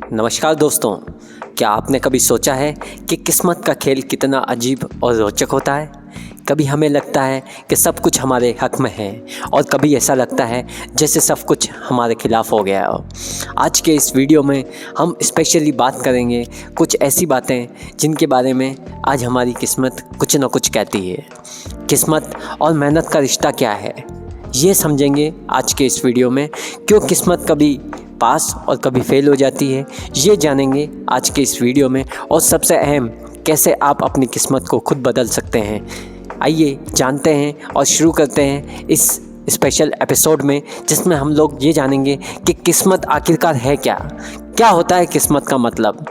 नमस्कार दोस्तों, क्या आपने कभी सोचा है कि किस्मत का खेल कितना अजीब और रोचक होता है। कभी हमें लगता है कि सब कुछ हमारे हक में है और कभी ऐसा लगता है जैसे सब कुछ हमारे खिलाफ हो गया हो। आज के इस वीडियो में हम स्पेशली बात करेंगे कुछ ऐसी बातें जिनके बारे में आज हमारी किस्मत कुछ न कुछ कहती है। किस्मत और मेहनत का रिश्ता क्या है, ये समझेंगे आज के इस वीडियो में। क्यों किस्मत कभी पास और कभी फेल हो जाती है, ये जानेंगे आज के इस वीडियो में। और सबसे अहम, कैसे आप अपनी किस्मत को खुद बदल सकते हैं। आइए जानते हैं और शुरू करते हैं इस स्पेशल एपिसोड में, जिसमें हम लोग ये जानेंगे कि किस्मत आखिरकार है क्या होता है किस्मत का मतलब।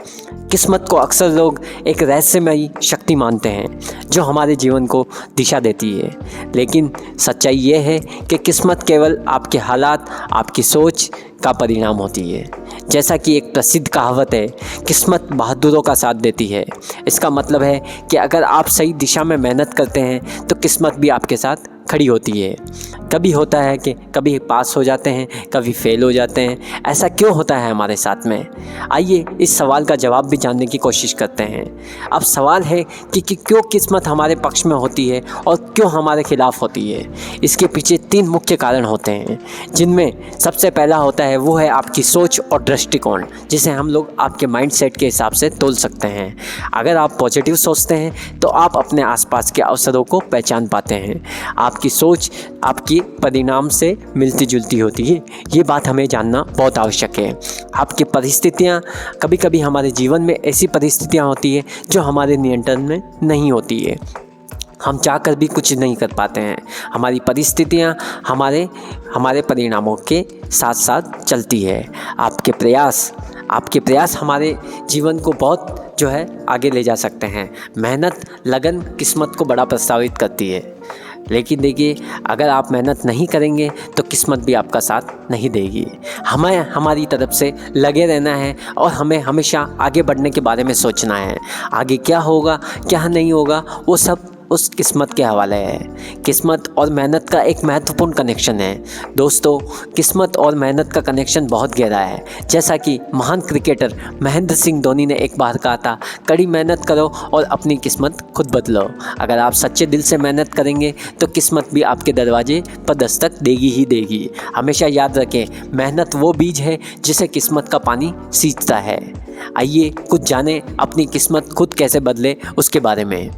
किस्मत को अक्सर लोग एक रहस्यमयी शक्ति मानते हैं जो हमारे जीवन को दिशा देती है, लेकिन सच्चाई ये है कि किस्मत केवल आपके हालात, आपकी सोच का परिणाम होती है। जैसा कि एक प्रसिद्ध कहावत है, किस्मत बहादुरों का साथ देती है। इसका मतलब है कि अगर आप सही दिशा में मेहनत करते हैं तो किस्मत भी आपके साथ खड़ी होती है। कभी होता है कि कभी पास हो जाते हैं, कभी फेल हो जाते हैं। ऐसा क्यों होता है हमारे साथ में? आइए इस सवाल का जवाब भी जानने की कोशिश करते हैं। अब सवाल है कि क्यों किस्मत हमारे पक्ष में होती है और क्यों हमारे खिलाफ होती है। इसके पीछे 3 मुख्य कारण होते हैं, जिनमें सबसे पहला होता है वो है आपकी सोच और दृष्टिकोण, जिसे हम लोग आपके माइंडसेट के हिसाब से तोल सकते हैं। अगर आप पॉजिटिव सोचते हैं तो आप अपने आसपास के अवसरों को पहचान पाते हैं। आपकी सोच आपकी परिणाम से मिलती जुलती होती है, ये बात हमें जानना बहुत आवश्यक है। आपकी परिस्थितियाँ, कभी कभी हमारे जीवन में ऐसी परिस्थितियाँ होती है जो हमारे नियंत्रण में नहीं होती है। हम चाहकर भी कुछ नहीं कर पाते हैं। हमारी परिस्थितियाँ हमारे परिणामों के साथ साथ चलती है। आपके प्रयास हमारे जीवन को बहुत आगे ले जा सकते हैं। मेहनत, लगन किस्मत को बड़ा प्रभावित करती है। लेकिन देखिए, अगर आप मेहनत नहीं करेंगे तो किस्मत भी आपका साथ नहीं देगी। हमें हमारी तरफ से लगे रहना है और हमें हमेशा आगे बढ़ने के बारे में सोचना है। आगे क्या होगा क्या नहीं होगा, वो सब उस किस्मत के हवाले है। किस्मत और मेहनत का एक महत्वपूर्ण कनेक्शन है। दोस्तों, किस्मत और मेहनत का कनेक्शन बहुत गहरा है। जैसा कि महान क्रिकेटर महेंद्र सिंह धोनी ने एक बार कहा था, कड़ी मेहनत करो और अपनी किस्मत खुद बदलो। अगर आप सच्चे दिल से मेहनत करेंगे तो किस्मत भी आपके दरवाजे पर दस्तक देगी ही देगी। हमेशा याद रखें, मेहनत वो बीज है जिसे किस्मत का पानी सींचता है। आइए कुछ जानें अपनी किस्मत खुद कैसे बदले उसके बारे में।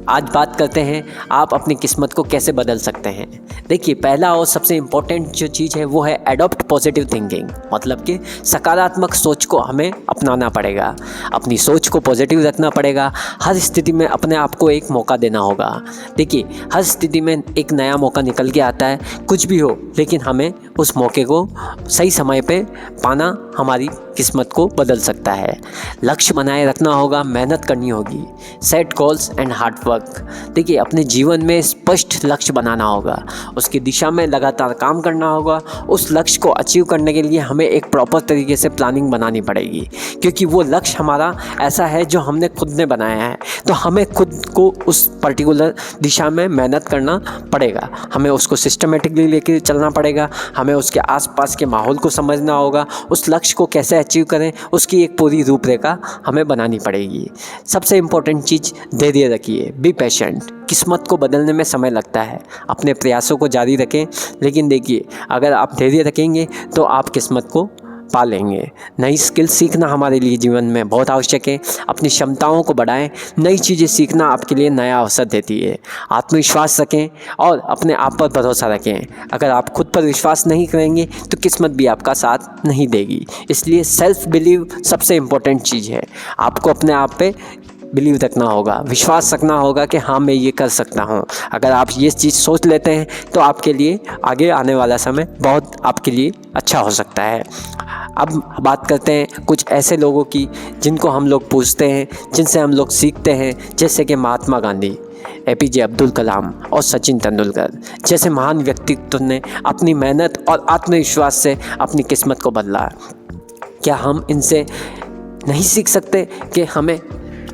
आज बात करते हैं आप अपनी किस्मत को कैसे बदल सकते हैं। देखिए, पहला और सबसे इम्पोर्टेंट जो चीज़ है वो है एडॉप्ट पॉजिटिव थिंकिंग। मतलब कि सकारात्मक सोच को हमें अपनाना पड़ेगा। अपनी सोच को पॉजिटिव रखना पड़ेगा। हर स्थिति में अपने आप को एक मौका देना होगा। देखिए, हर स्थिति में एक नया मौका निकल के आता है, कुछ भी हो, लेकिन हमें उस मौके को सही समय पे पाना हमारी किस्मत को बदल सकता है। लक्ष्य बनाए रखना होगा, मेहनत करनी होगी। Set goals and hard work. देखिए, अपने जीवन में स्पष्ट लक्ष्य बनाना होगा, उसकी दिशा में लगातार काम करना होगा। उस लक्ष्य को अचीव करने के लिए हमें एक प्रॉपर तरीके से प्लानिंग बनानी पड़ेगी, क्योंकि वो लक्ष्य हमारा ऐसा है जो हमने खुद ने बनाया है। तो हमें खुद को उस पर्टिकुलर दिशा में मेहनत करना पड़ेगा। हमें उसको सिस्टमेटिकली लेकर चलना पड़ेगा। हमें उसके आसपास के माहौल को समझना होगा। उस लक्ष्य को कैसे अचीव करें, उसकी एक पूरी रूपरेखा हमें बनानी पड़ेगी। सबसे इम्पोर्टेंट चीज़, धैर्य रखिए, बी पेशेंट। किस्मत को बदलने में समय लगता है, अपने प्रयासों को जारी रखें। लेकिन देखिए, अगर आप धैर्य रखेंगे तो आप किस्मत को पा लेंगे। नई स्किल सीखना हमारे लिए जीवन में बहुत आवश्यक है। अपनी क्षमताओं को बढ़ाएं। नई चीज़ें सीखना आपके लिए नया अवसर देती है। आत्मविश्वास रखें और अपने आप पर भरोसा रखें। अगर आप खुद पर विश्वास नहीं करेंगे तो किस्मत भी आपका साथ नहीं देगी। इसलिए सेल्फ बिलीव सबसे इम्पोर्टेंट चीज़ है। आपको अपने आप पे बिलीव रखना होगा, विश्वास रखना होगा कि हाँ, मैं ये कर सकता हूँ। अगर आप ये चीज़ सोच लेते हैं तो आपके लिए आगे आने वाला समय बहुत आपके लिए अच्छा हो सकता है। अब बात करते हैं कुछ ऐसे लोगों की जिनको हम लोग पूछते हैं, जिनसे हम लोग सीखते हैं, जैसे कि महात्मा गांधी, APJ अब्दुल कलाम और सचिन तेंदुलकर जैसे महान व्यक्तित्व ने अपनी मेहनत और आत्मविश्वास से अपनी किस्मत को बदला। क्या हम इनसे नहीं सीख सकते कि हमें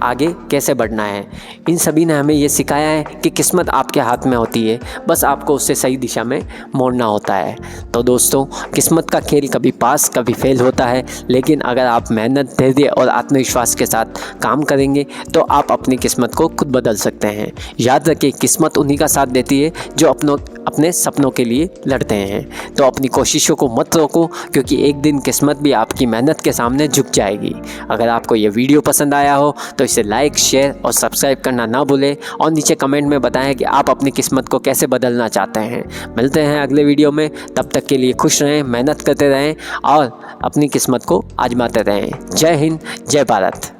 आगे कैसे बढ़ना है। इन सभी ने हमें ये सिखाया है कि किस्मत आपके हाथ में होती है, बस आपको उससे सही दिशा में मोड़ना होता है। तो दोस्तों, किस्मत का खेल कभी पास कभी फेल होता है, लेकिन अगर आप मेहनत, धैर्य और आत्मविश्वास के साथ काम करेंगे तो आप अपनी किस्मत को खुद बदल सकते हैं। याद रखिए, किस्मत उन्हीं का साथ देती है जो अपने सपनों के लिए लड़ते हैं। तो अपनी कोशिशों को मत रोको, क्योंकि एक दिन किस्मत भी आपकी मेहनत के सामने झुक जाएगी। अगर आपको ये वीडियो पसंद आया हो तो इसे लाइक, शेयर और सब्सक्राइब करना ना भूलें, और नीचे कमेंट में बताएं कि आप अपनी किस्मत को कैसे बदलना चाहते हैं। मिलते हैं अगले वीडियो में, तब तक के लिए खुश रहें, मेहनत करते रहें और अपनी किस्मत को आजमाते रहें। जय हिंद, जय भारत।